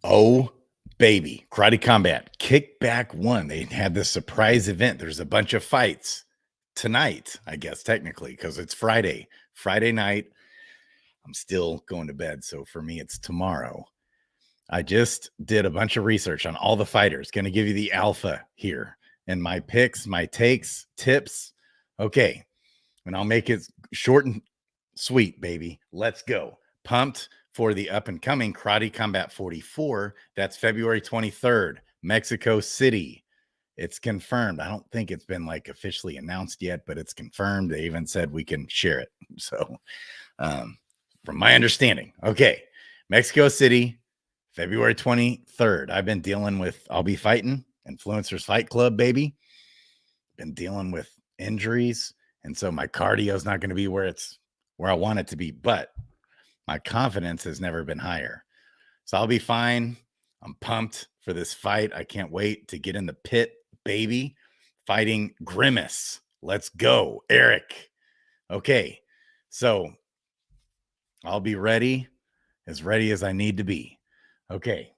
Oh, baby. Karate Combat Kickback 1. They had this surprise event. There's a bunch of fights tonight, I guess, technically, because it's Friday. Friday night. I'm still going to bed. So for me, it's tomorrow. I just did a bunch of research on all the fighters. Going to give you the alpha here and my picks, my takes, tips. Okay. And I'll make it short and sweet, baby. Let's go. Pumped for the up and coming Karate Combat 44. That's February 23rd, Mexico City. It's confirmed. I don't think it's been like officially announced yet, but it's confirmed. They even said we can share it. So, from my understanding, okay, Mexico City, February 23rd. I've been dealing with, I'll be fighting Influencers Fight Club, baby. Been dealing with injuries. And so my cardio is not going to be where I want it to be, but my confidence has never been higher. So I'll be fine. I'm pumped for this fight. I can't wait to get in the pit, baby. Fighting Grimace. Let's go, Eric. Okay. So I'll be ready as I need to be. Okay.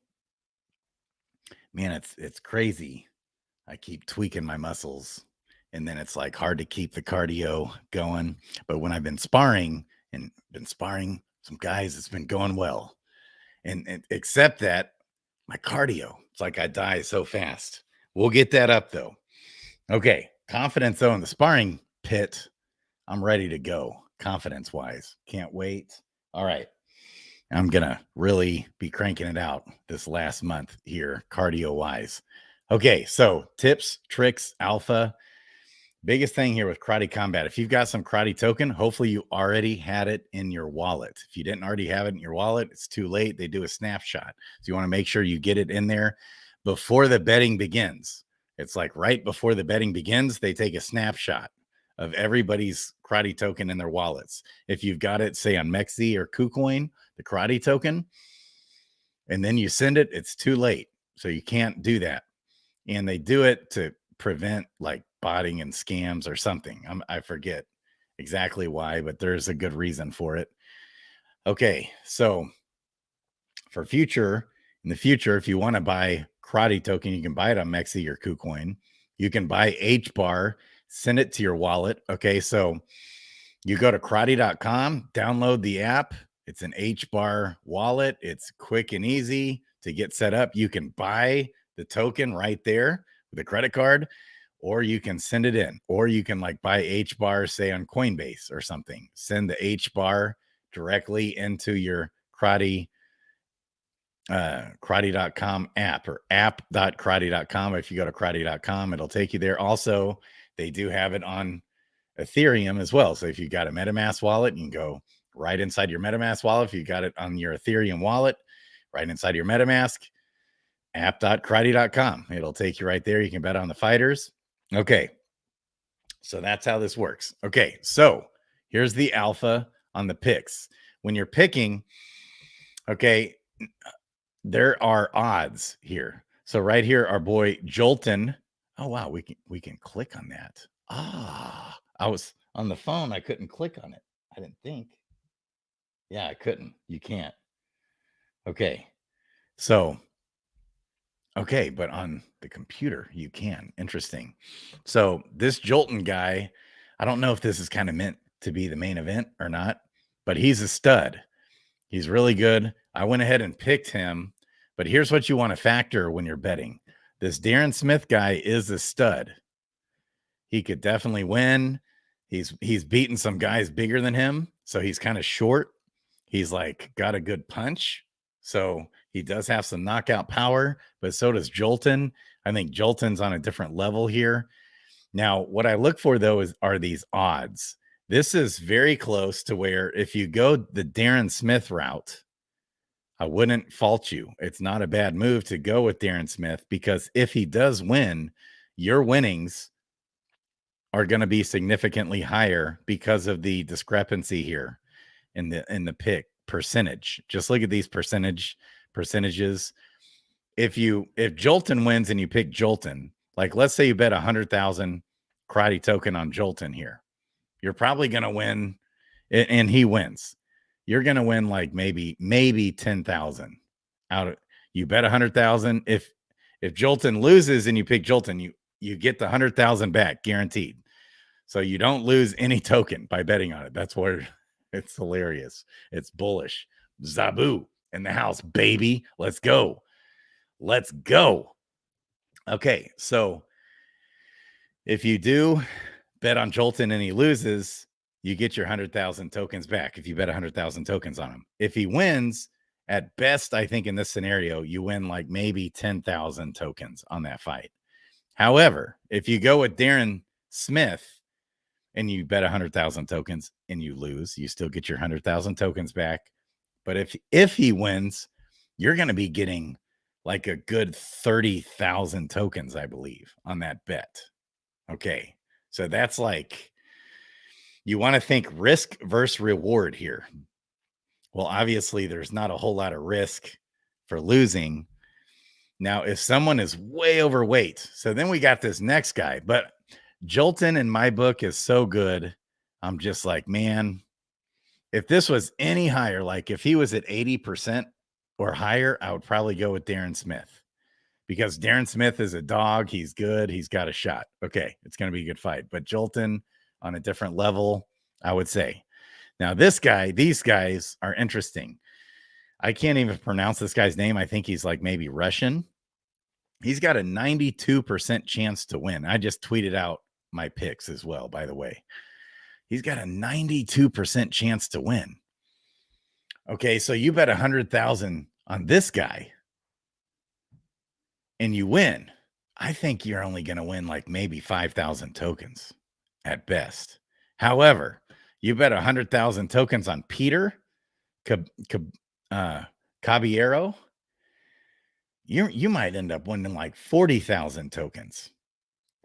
Man, it's crazy. I keep tweaking my muscles and then it's like hard to keep the cardio going. But when I've been sparring some guys, it's been going well. And except that my cardio, it's like I die so fast. We'll get that up though. Okay. Confidence though in the sparring pit. I'm ready to go. Confidence wise. Can't wait. All right. I'm going to really be cranking it out this last month here, cardio wise. Okay. So tips, tricks, alpha. Biggest thing here with Karate Combat. If you've got some karate token, hopefully you already had it in your wallet. If you didn't already have it in your wallet, it's too late. They do a snapshot. So you want to make sure you get it in there before the betting begins. It's like right before the betting begins, they take a snapshot of everybody's karate token in their wallets. If you've got it, say on Mexi or KuCoin, the karate token, and then you send it, it's too late. So you can't do that. And they do it to prevent like botting and scams or something. I forget exactly why, but there's a good reason for it. Okay. So in the future, if you want to buy karate token, you can buy it on Mexi or KuCoin. You can buy HBAR, send it to your wallet. Okay. So you go to karate.com, download the app. It's an HBAR wallet. It's quick and easy to get set up. You can buy the token right there with a credit card, or you can send it in, or you can like buy HBAR, say on Coinbase or something. Send the HBAR directly into your karate.com app or app.karate.com. If you go to karate.com, it'll take you there. Also, they do have it on Ethereum as well. So if you got a MetaMask wallet, you can go right inside your MetaMask wallet. If you got it on your Ethereum wallet, right inside your MetaMask, app.karate.com. It'll take you right there. You can bet on the fighters. Okay. So that's how this works. Okay. So here's the alpha on the picks. When you're picking, okay, there are odds here. So right here, our boy Jolton. Oh, wow. We can click on that. I was on the phone. I couldn't click on it. I didn't think. Yeah, I couldn't. You can't. Okay. So, okay, but on the computer, you can. Interesting. So this Jolton guy, I don't know if this is kind of meant to be the main event or not, but he's a stud. He's really good. I went ahead and picked him, but here's what you want to factor when you're betting. This Darren Smith guy is a stud. He could definitely win. He's beaten some guys bigger than him, so he's kind of short. He's like got a good punch, so he does have some knockout power, but so does Jolton. I think Jolton's on a different level here. Now, what I look for though are these odds. This is very close to where if you go the Darren Smith route, I wouldn't fault you. It's not a bad move to go with Darren Smith because if he does win, your winnings are going to be significantly higher because of the discrepancy here in the pick percentage. Just look at these percentages. If Jolton wins and you pick Jolton, like let's say you bet 100,000 karate token on Jolton here, you're probably going to win, and he wins. You're going to win like maybe 10,000 out of, You bet 100,000. If Jolton loses and you pick Jolton, you get the 100,000 back guaranteed. So you don't lose any token by betting on it. That's where it's hilarious. It's bullish. Zabu in the house, baby. Let's go. Let's go. Okay, so if you do bet on Jolton and he loses, you get your 100,000 tokens back if you bet 100,000 tokens on him. If he wins, at best, I think in this scenario, you win like maybe 10,000 tokens on that fight. However, if you go with Darren Smith and you bet 100,000 tokens and you lose, you still get your 100,000 tokens back. But if he wins, you're going to be getting like a good 30,000 tokens, I believe, on that bet. Okay. So that's like, you want to think risk versus reward here. Well, obviously, there's not a whole lot of risk for losing. Now, if someone is way overweight, so then we got this next guy, but Jolton in my book is so good. I'm just like, man, if this was any higher, like if he was at 80% or higher, I would probably go with Darren Smith because Darren Smith is a dog. He's good. He's got a shot. Okay. It's going to be a good fight, but Jolton on a different level, I would say. Now, these guys are interesting. I can't even pronounce this guy's name. I think he's like maybe Russian. He's got a 92% chance to win. I just tweeted out my picks as well, by the way. He's got a 92% chance to win. Okay, so you bet 100,000 on this guy and you win. I think you're only going to win like maybe 5,000 tokens at best. However, you bet 100,000 tokens on Peter Caballero, you might end up winning like 40,000 tokens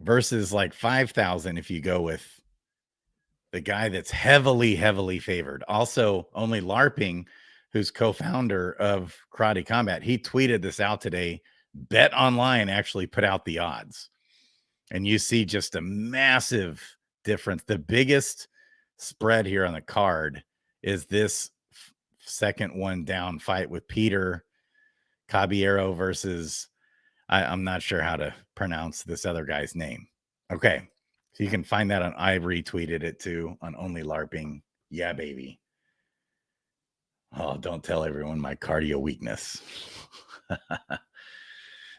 versus like 5,000 if you go with the guy that's heavily favored. Also, Only LARPing, who's co-founder of Karate Combat, he tweeted this out today. Bet Online actually put out the odds, and you see just a massive difference. The biggest spread here on the card is this second one down fight with Peter Caballero versus I'm not sure how to pronounce this other guy's name. Okay. So you can find that on, I retweeted it too on Only LARPing. Yeah, baby. Oh, don't tell everyone my cardio weakness.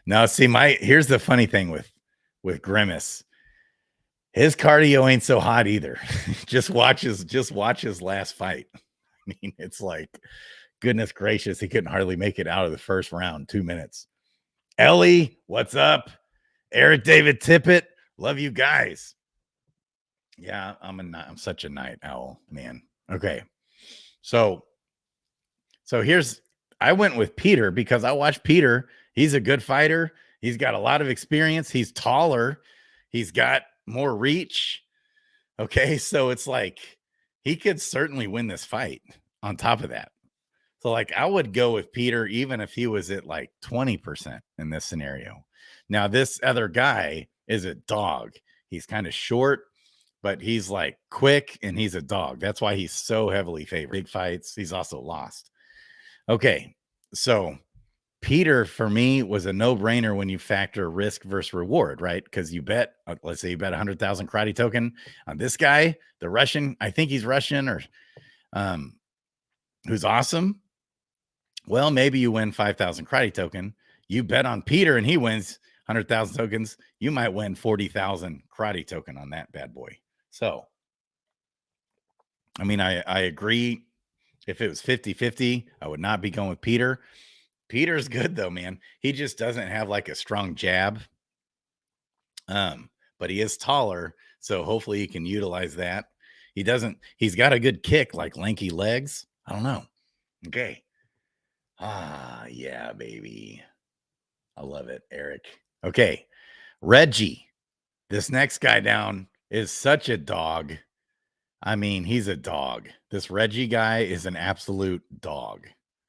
Now, see, here's the funny thing with Grimace. His cardio ain't so hot either. just watch his last fight. I mean, it's like, goodness gracious, he couldn't hardly make it out of the first round, 2 minutes. Ellie, what's up? Eric David Tippett, love you guys. Yeah, I'm such a night owl, man. Okay. So I went with Peter because I watched Peter. He's a good fighter. He's got a lot of experience. He's taller. He's got more reach. Okay. So it's like he could certainly win this fight on top of that. So like I would go with Peter even if he was at like 20% in this scenario. Now, this other guy is a dog. He's kind of short, but he's like quick and he's a dog. That's why he's so heavily favored. Big fights. He's also lost. Okay. So Peter, for me, was a no-brainer when you factor risk versus reward, right? Because you bet, let's say you bet 100,000 karate token on this guy, the Russian, I think he's Russian or who's awesome. Well, maybe you win 5,000 karate token. You bet on Peter and he wins 100,000 tokens. You might win 40,000 karate token on that bad boy. So, I mean, I agree. If it was 50-50, I would not be going with Peter. Peter's good though, man. He just doesn't have like a strong jab. But he is taller, so hopefully he can utilize that. He's got a good kick, like lanky legs. I don't know. Okay. Yeah, baby. I love it, Eric. Okay. Reggie. This next guy down is such a dog. I mean, he's a dog. This Reggie guy is an absolute dog.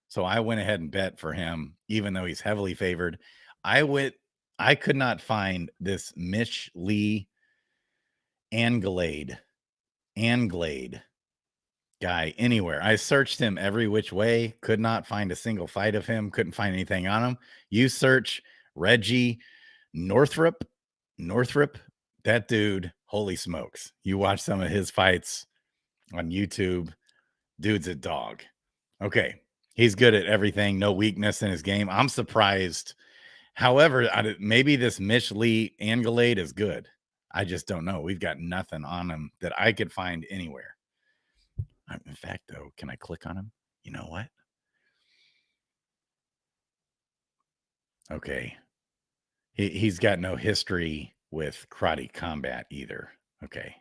So I went ahead and bet for him, even though he's heavily favored. I could not find this Mitch Lee Anglade guy anywhere. I searched him every which way, could not find a single fight of him, couldn't find anything on him. You search Reggie Northrup, Northrup, that dude, holy smokes. You watch some of his fights on YouTube, dude's a dog. Okay. He's good at everything, no weakness in his game. I'm surprised. However, maybe this Mitch Lee Anglade is good. I just don't know. We've got nothing on him that I could find anywhere. In fact, though, can I click on him? You know what? Okay. He's got no history with karate combat either. Okay.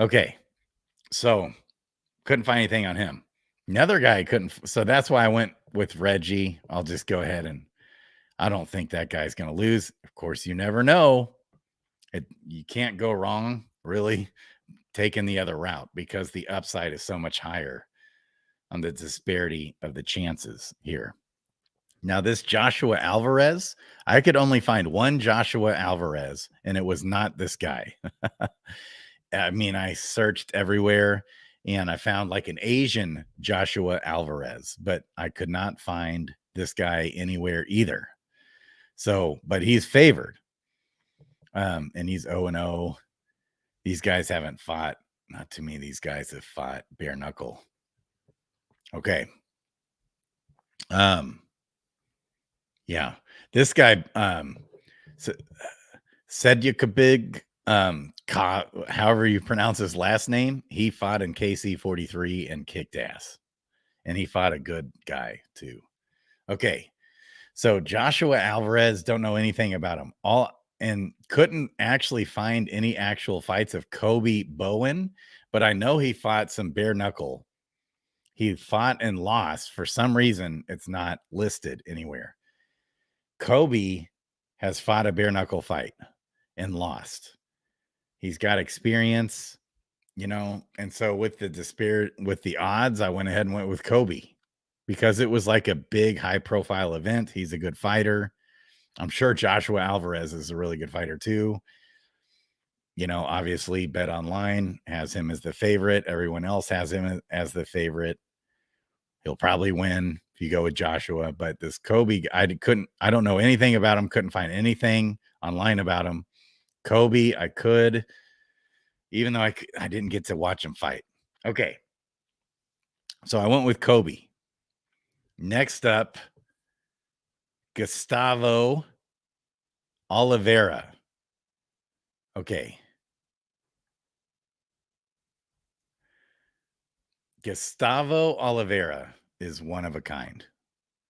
Okay. So couldn't find anything on him. Another guy couldn't. So that's why I went with Reggie. I'll just go ahead and I don't think that guy's going to lose. Of course, you never know. You can't go wrong, really, taking the other route because the upside is so much higher on the disparity of the chances here. Now, this Joshua Alvarez, I could only find one Joshua Alvarez, and it was not this guy. I mean, I searched everywhere, and I found like an Asian Joshua Alvarez, but I could not find this guy anywhere either. So, but he's favored. And he's 0-0. These guys haven't fought. Not too many of these guys have fought bare knuckle. Okay. Yeah. This guy, Sedyakabig, however you pronounce his last name, he fought in KC-43 and kicked ass. And he fought a good guy too. Okay. So Joshua Alvarez, don't know anything about him. And couldn't actually find any actual fights of Kobe Bowen, but I know he fought some bare knuckle. He fought and lost. For some reason, it's not listed anywhere. Kobe has fought a bare knuckle fight and lost. He's got experience, and so with the odds, I went ahead and went with Kobe because it was like a big high profile event. He's a good fighter. I'm sure Joshua Alvarez is a really good fighter too. Obviously Bet Online has him as the favorite. Everyone else has him as the favorite. He'll probably win if you go with Joshua, but this Kobe, I don't know anything about him. Couldn't find anything online about him. Kobe, I could, even though I didn't get to watch him fight. Okay. So I went with Kobe. Next up, Gustavo Oliveira. Okay. Gustavo Oliveira is one of a kind.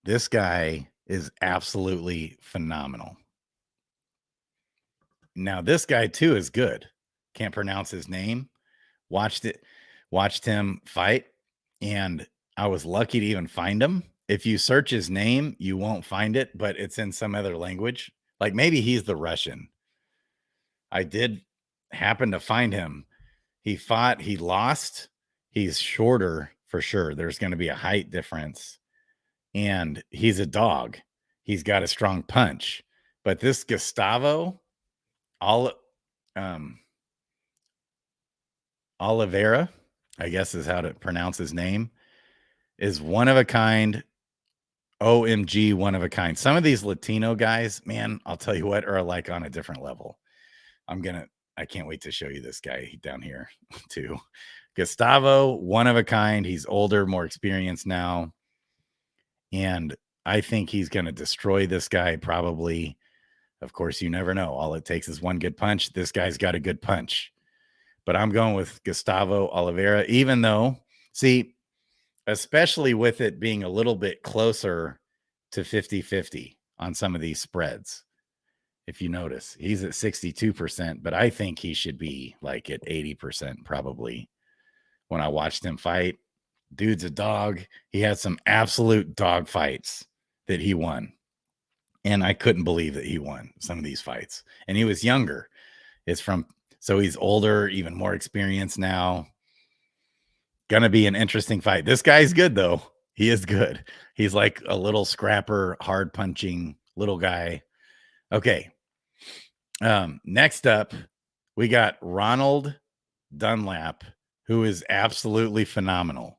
This guy is absolutely phenomenal. Now, this guy too is good. Can't pronounce his name. Watched him fight, and I was lucky to even find him. If you search his name, you won't find it, but it's in some other language. Like maybe he's the Russian. I did happen to find him. He fought, he lost. He's shorter for sure. There's going to be a height difference. And he's a dog. He's got a strong punch. But this Gustavo Oliveira, I guess is how to pronounce his name, is one of a kind. OMG, one of a kind. Some of these Latino guys, man, I'll tell you what, are like on a different level. I can't wait to show you this guy down here too. Gustavo, one of a kind. He's older, more experienced now. And I think he's going to destroy this guy probably. Of course, you never know. All it takes is one good punch. This guy's got a good punch. But I'm going with Gustavo Oliveira, even though, see, especially with it being a little bit closer to 50-50 on some of these spreads. If you notice, he's at 62%, but I think he should be like at 80% probably. When I watched him fight, dude's a dog. He had some absolute dog fights that he won. And I couldn't believe that he won some of these fights. And he was younger. So he's older, even more experienced now. Gonna be an interesting fight. This guy's good though. He is good. He's like a little scrapper, hard punching little guy. Okay. Next up, we got Ronald Dunlap who is absolutely phenomenal.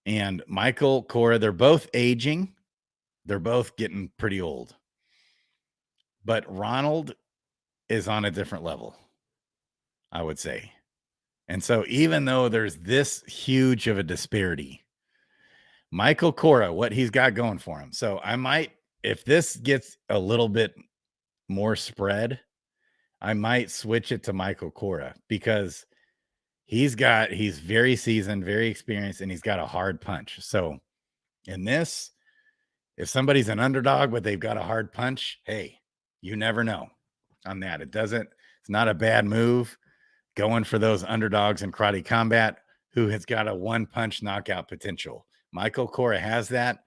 And Michael Cora, they're both aging. They're both getting pretty old. But Ronald is on a different level, I would say. And so even though there's this huge of a disparity, Michael Cora, what he's got going for him. So I might, if this gets a little bit more spread, I might switch it to Michael Cora because he's very seasoned, very experienced, and he's got a hard punch. So in this, if somebody's an underdog, but they've got a hard punch, hey, you never know on that. It's not a bad move going for those underdogs in Karate Combat who has got a one punch knockout potential. Michael Cora has that,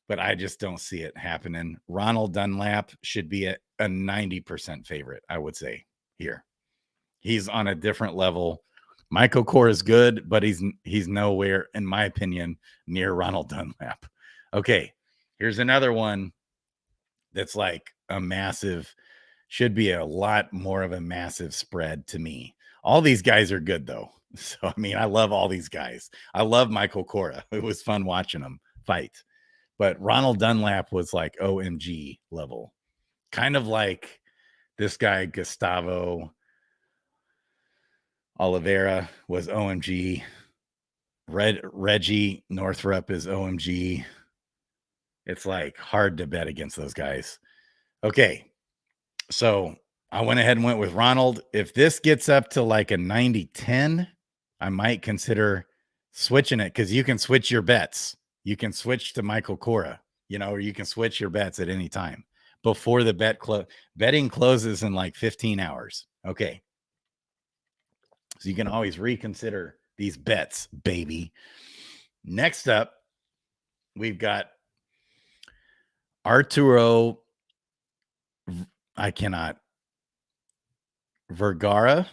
but I just don't see it happening. Ronald Dunlap should be a 90% favorite, I would say, here. He's on a different level. Michael Cora is good, but he's nowhere, in my opinion, near Ronald Dunlap. Okay, here's another one that's like a massive, should be a lot more of a massive spread to me. All these guys are good, though. So, I mean, I love all these guys. I love Michael Cora. It was fun watching him fight. But Ronald Dunlap was like OMG level. Kind of like this guy, Gustavo Oliveira, was OMG. Reggie Northrup is OMG. It's like hard to bet against those guys. Okay. So I went ahead and went with Ronald. If this gets up to like a 90-10, I might consider switching it because you can switch your bets. You can switch to Michael Cora, or you can switch your bets at any time before the betting closes in like 15 hours. Okay. So you can always reconsider these bets, baby. Next up, we've got Arturo. Vergara.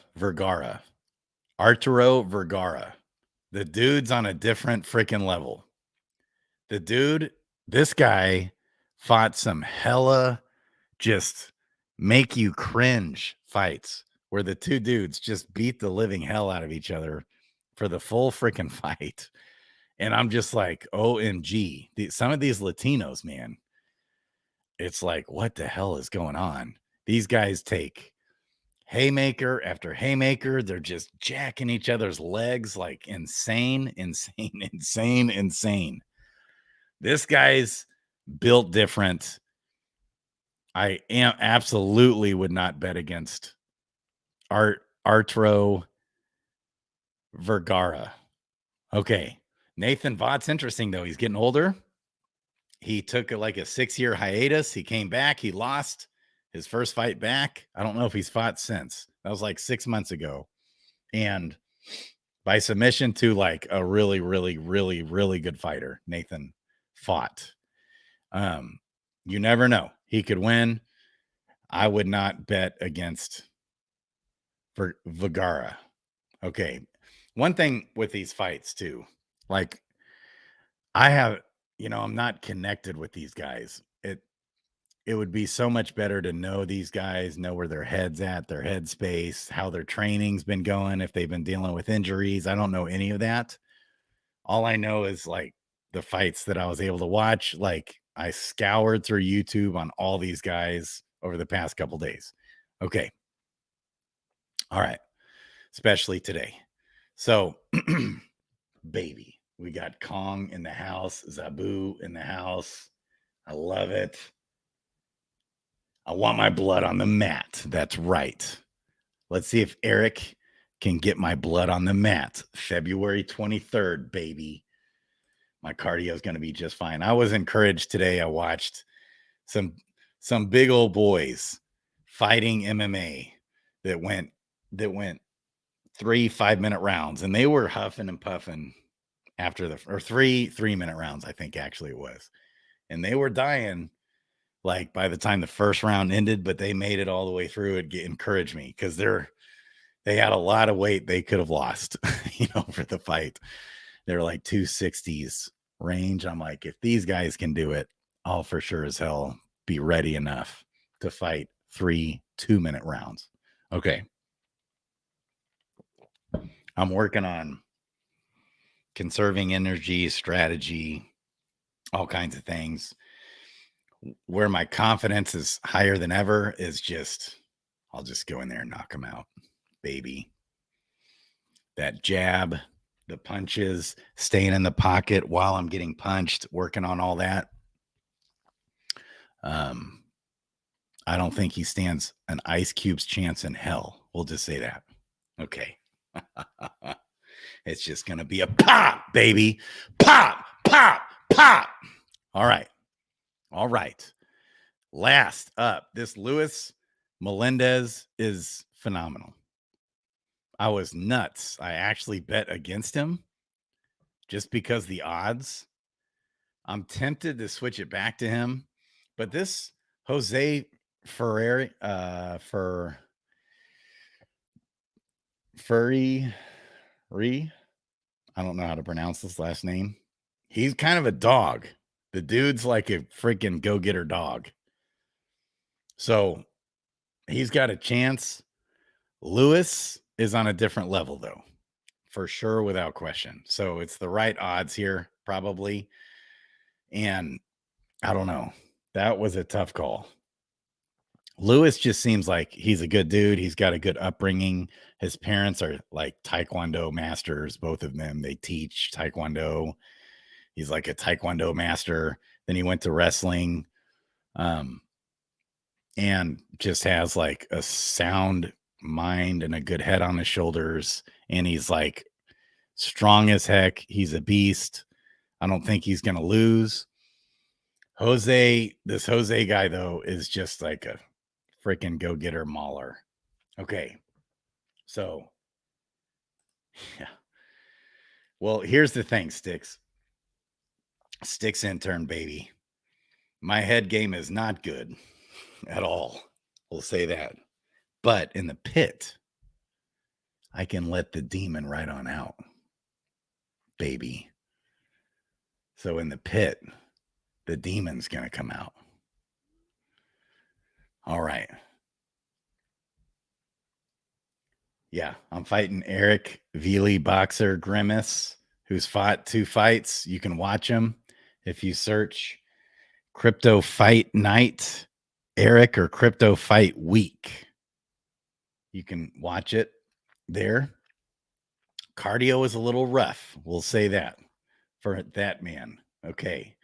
Arturo Vergara. The dude's on a different freaking level. This guy fought some hella just make you cringe fights where the two dudes just beat the living hell out of each other for the full freaking fight. And I'm just like, OMG. Some of these Latinos, man, it's like, what the hell is going on? These guys take haymaker after haymaker. They're just jacking each other's legs like insane. This guy's built different. I absolutely would not bet against Arturo Vergara. Okay. Nathan Vought's interesting, though. He's getting older. He took like a 6-year hiatus. He came back. He lost his first fight back. I don't know if he's fought since. That was like 6 months ago. And by submission to like a really, really, really, really good fighter, Nathan fought. You never know. He could win. I would not bet against Vergara. Okay. One thing with these fights too, like I have, I'm not connected with these guys. It would be so much better to know these guys, know where their head's at, their headspace, how their training's been going, if they've been dealing with injuries. I don't know any of that. All I know is like the fights that I was able to watch. Like I scoured through YouTube on all these guys over the past couple days. Okay. All right. Especially today. So, baby, we got Kong in the house, Zabu in the house. I love it. I want my blood on the mat. That's right. Let's see if Eric can get my blood on the mat. February 23rd, baby. My cardio is going to be just fine. I was encouraged today. I watched some big old boys fighting MMA that went 3 5-minute rounds, and they were huffing and puffing after three 3-minute rounds, I think actually it was. And they were dying like by the time the first round ended, but they made it all the way through. It encouraged me because they had a lot of weight they could have lost, for the fight. They're like 260s range. I'm like, if these guys can do it, I'll for sure as hell be ready enough to fight 3 2-minute rounds. Okay. I'm working on conserving energy, strategy, all kinds of things. Where my confidence is higher than ever is just, I'll just go in there and knock him out, baby. That jab, the punches, staying in the pocket while I'm getting punched, working on all that. I don't think he stands an ice cube's chance in hell. We'll just say that. Okay. It's just going to be a pop, baby. Pop, pop, pop. All right. All right. Last up, this Luis Melendez is phenomenal. I was nuts. I actually bet against him just because the odds. I'm tempted to switch it back to him, but this Jose Ferrari, Furry, I don't know how to pronounce this last name. He's kind of a dog. The dude's like a freaking go-getter dog. So he's got a chance. Lewis is on a different level, though, for sure, without question. So it's the right odds here, probably. And I don't know. That was a tough call. Lewis just seems like he's a good dude. He's got a good upbringing. His parents are like Taekwondo masters, both of them. They teach Taekwondo. He's like a Taekwondo master. Then he went to wrestling, and just has like a sound mind and a good head on his shoulders. And he's like strong as heck. He's a beast. I don't think he's going to lose. This Jose guy, though, is just like a freaking go-getter mauler. Okay. So, yeah. Well, here's the thing, Sticks. Sticks intern, baby. My head game is not good at all. We'll say that. But in the pit, I can let the demon right on out, baby. So in the pit, the demon's going to come out. All right. Yeah, I'm fighting Eric Veely Boxer Grimace, who's fought 2 fights. You can watch him if you search Crypto Fight Night, Eric, or Crypto Fight Week. You can watch it there. Cardio is a little rough. We'll say that for that man. Okay.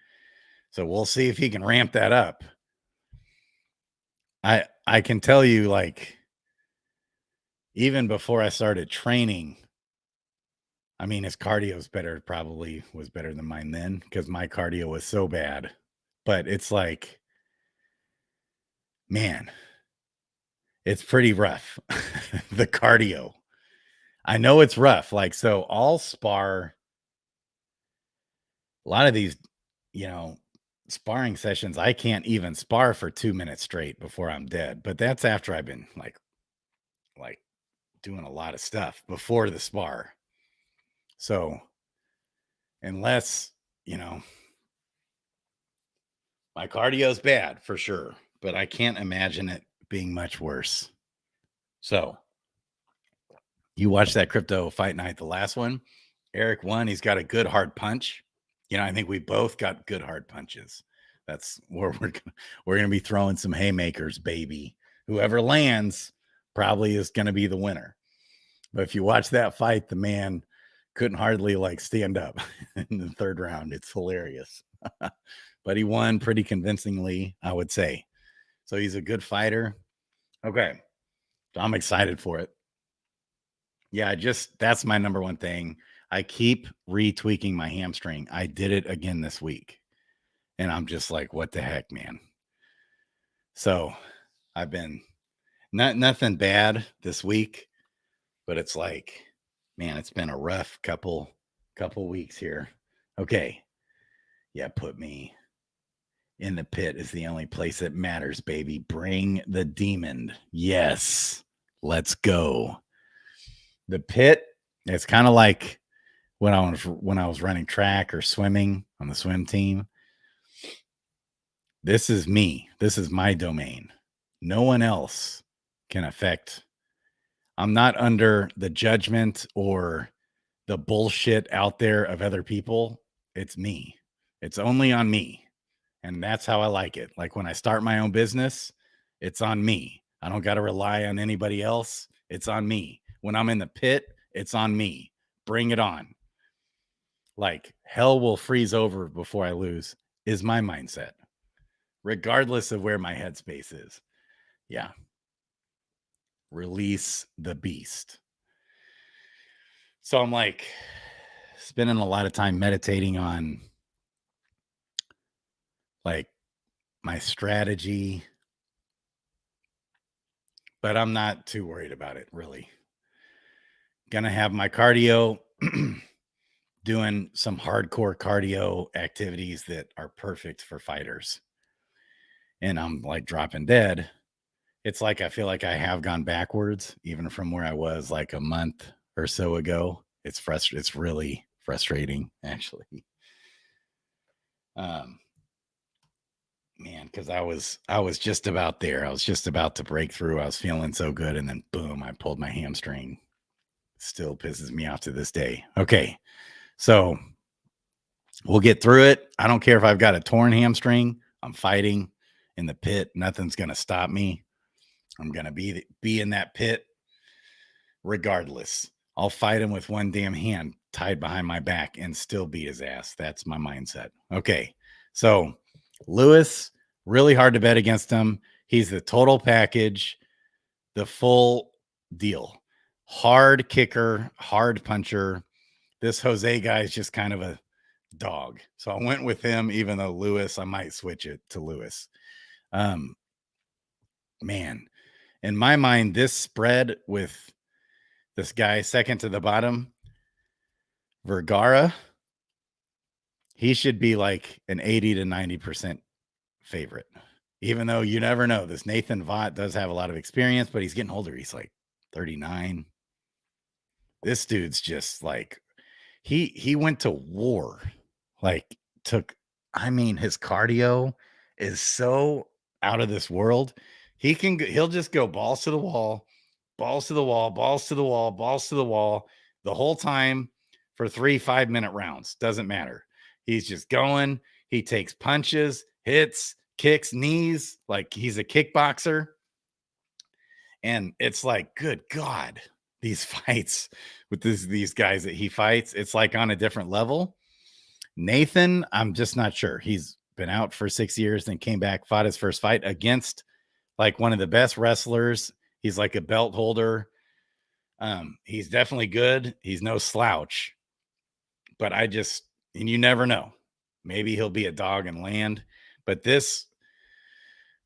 So we'll see if he can ramp that up. I can tell you, like, even before I started training, I mean, his cardio is better, probably was better than mine then, because my cardio was so bad. But it's like, man, it's pretty rough. The cardio. I know it's rough. Like, so I'll spar a lot of these, sparring sessions. I can't even spar for 2 minutes straight before I'm dead. But that's after I've been like doing a lot of stuff before the spar. So unless, my cardio's bad for sure, but I can't imagine it being much worse. So you watch that Crypto Fight Night, the last one. Eric won. He's got a good hard punch. I think we both got good hard punches. That's where we're gonna be throwing some haymakers, baby. Whoever lands probably is gonna be the winner. But if you watch that fight, the man couldn't hardly stand up in the 3rd round. It's hilarious. But he won pretty convincingly, I would say. So he's a good fighter. Okay. So I'm excited for it. Yeah, that's my number one thing. I keep retweaking my hamstring. I did it again this week. And I'm just like, what the heck, man? So I've been nothing bad this week, but it's like, man, it's been a rough couple weeks here. Okay. Yeah, put me in the pit is the only place that matters, baby. Bring the demon. Yes. Let's go. The pit, it's kind of like when I was running track or swimming on the swim team. This is me. This is my domain. No one else can affect. I'm not under the judgment or the bullshit out there of other people. It's me. It's only on me. And that's how I like it. Like when I start my own business, it's on me. I don't got to rely on anybody else. It's on me. When I'm in the pit, it's on me. Bring it on. Like hell will freeze over before I lose is my mindset, regardless of where my headspace is. Yeah. Release the beast. So I'm like spending a lot of time meditating on like my strategy, but I'm not too worried about it really. Gonna have my cardio, doing some hardcore cardio activities that are perfect for fighters. And I'm like dropping dead. It's like I feel like I have gone backwards, even from where I was like a month or so ago. It's frustrating. It's really frustrating, actually. Um, man, because I was just about there. I was just about to break through. I was feeling so good, and then boom, I pulled my hamstring. Still pisses me off to this day. Okay, so we'll get through it. I don't care if I've got a torn hamstring. I'm fighting in the pit. Nothing's gonna stop me. I'm gonna be in that pit regardless. I'll fight him with one damn hand tied behind my back and still beat his ass. That's my mindset. Okay. So Lewis, really hard to bet against him. He's the total package, the full deal. Hard kicker, hard puncher. This Jose guy is just kind of a dog. So I went with him, even though Lewis, I might switch it to Lewis. Man, in my mind, this spread with this guy second to the bottom, Vergara, he should be like an 80 to 90% favorite. Even though you never know. This Nathan Vaught does have a lot of experience, but he's getting older. He's like 39. This dude's just like he went to war. Like his cardio is so out of this world. He'll just go balls to the wall, balls to the wall, balls to the wall, balls to the wall the whole time for 3 5-minute rounds. Doesn't matter. He's just going. He takes punches, hits, kicks, knees, like he's a kickboxer. And it's like, good God, these fights with these guys that he fights, it's like on a different level. Nathan, I'm just not sure. He's been out for 6 years, then came back, fought his first fight against like one of the best wrestlers. He's like a belt holder. He's definitely good. He's no slouch. But and you never know. Maybe he'll be a dog and land. But this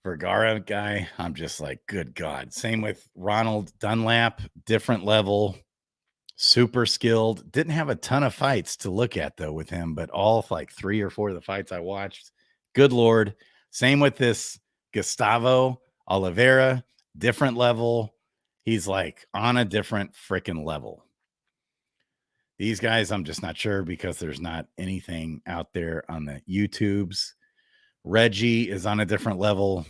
Vergara guy, I'm just like, good God. Same with Ronald Dunlap, different level, super skilled. Didn't have a ton of fights to look at though with him, but all like 3 or 4 of the fights I watched, good Lord. Same with this Gustavo Oliveira, different level. He's like on a different freaking level. These guys, I'm just not sure because there's not anything out there on the YouTubes. Reggie is on a different level.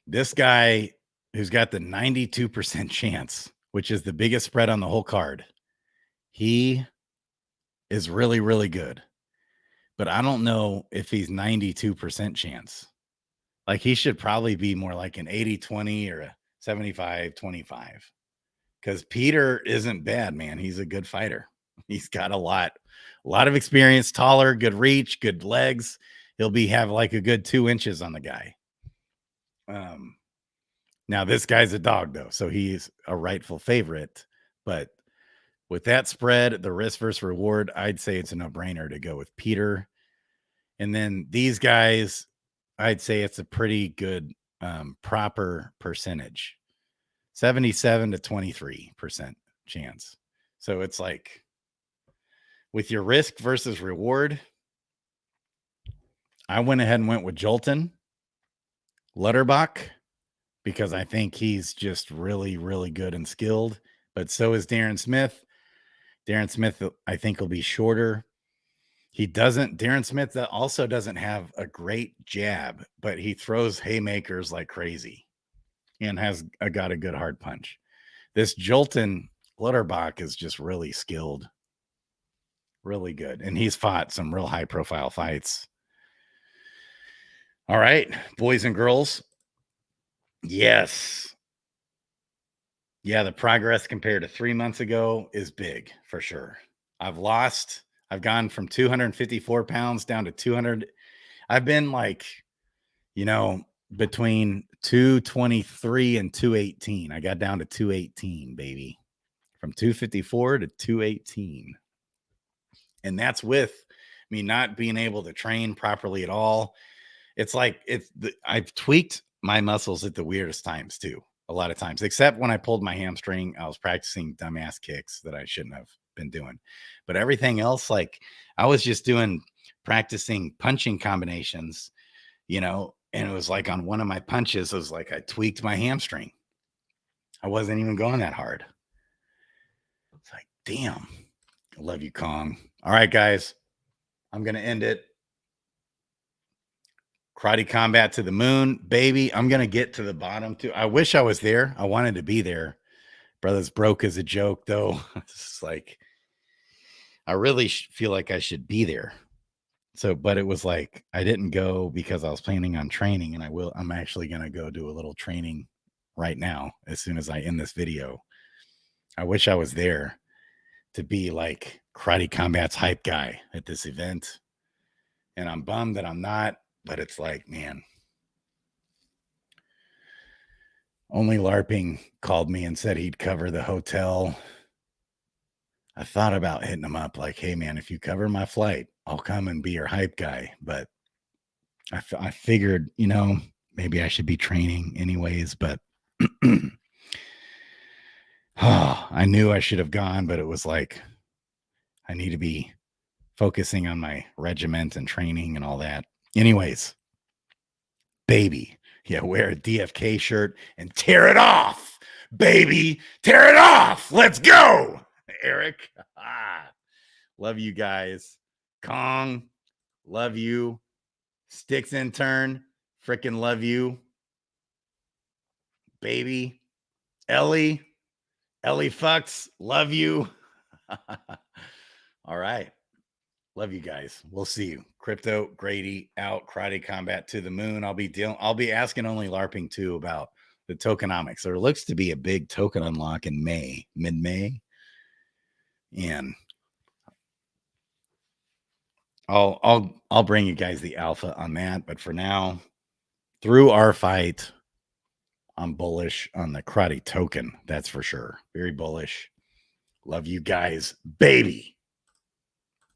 This guy who's got the 92% chance, which is the biggest spread on the whole card, he is really, really good. But I don't know if he's 92% chance. Like he should probably be more like an 80-20 or a 75-25. Because Peter isn't bad, man. He's a good fighter. He's got a lot of experience, taller, good reach, good legs. He'll have like a good 2 inches on the guy. Now this guy's a dog though, so he's a rightful favorite. But with that spread, the risk versus reward, I'd say it's a no-brainer to go with Peter. And then these guys, I'd say it's a pretty good proper percentage. 77 to 23% chance. So it's like with your risk versus reward, I went ahead and went with Jolton Lutterbach because I think he's just really, really good and skilled. But so is Darren Smith. Darren Smith, I think, will be shorter. Darren Smith also doesn't have a great jab, but he throws haymakers like crazy. and got a good hard punch. This Jolton Glutterbach is just really skilled, really good. And he's fought some real high profile fights. All right, boys and girls. Yes. Yeah, the progress compared to 3 months ago is big for sure. I've gone from 254 pounds down to 200. I've been like, between 223 and 218. I got down to 218, baby. From 254 to 218. And that's with me not being able to train properly at all. It's like I've tweaked my muscles at the weirdest times too. A lot of times, except when I pulled my hamstring, I was practicing dumbass kicks that I shouldn't have been doing. But everything else, like I was just practicing punching combinations, and it was like on one of my punches, it was like I tweaked my hamstring. I wasn't even going that hard. It's like, damn. I love you, Kong. All right, guys. I'm going to end it. Karate Combat to the moon, baby. I'm going to get to the bottom too. I wish I was there. I wanted to be there. Brothers broke as a joke, though. It's like, I really feel like I should be there. So, but it was like, I didn't go because I was planning on training, and I'm actually going to go do a little training right now as soon as I end this video. I wish I was there to be like Karate Combat's hype guy at this event. And I'm bummed that I'm not, but it's like, man, only LARPing called me and said he'd cover the hotel. I thought about hitting him up like, hey man, if you cover my flight, I'll come and be your hype guy. But I figured, maybe I should be training anyways, but I knew I should have gone, but it was like, I need to be focusing on my regiment and training and all that. Anyways, baby, wear a DFK shirt and tear it off, baby. Tear it off. Let's go, Eric. Love you guys. Kong, love you. Sticks intern, freaking love you. Baby, Ellie fucks, love you. All right. Love you guys. We'll see you. Crypto Grady out. Karate Combat to the moon. I'll be asking only LARPing too about the tokenomics. There looks to be a big token unlock in mid-May. And I'll bring you guys the alpha on that. But for now, through our fight, I'm bullish on the karate token. That's for sure. Very bullish. Love you guys, baby.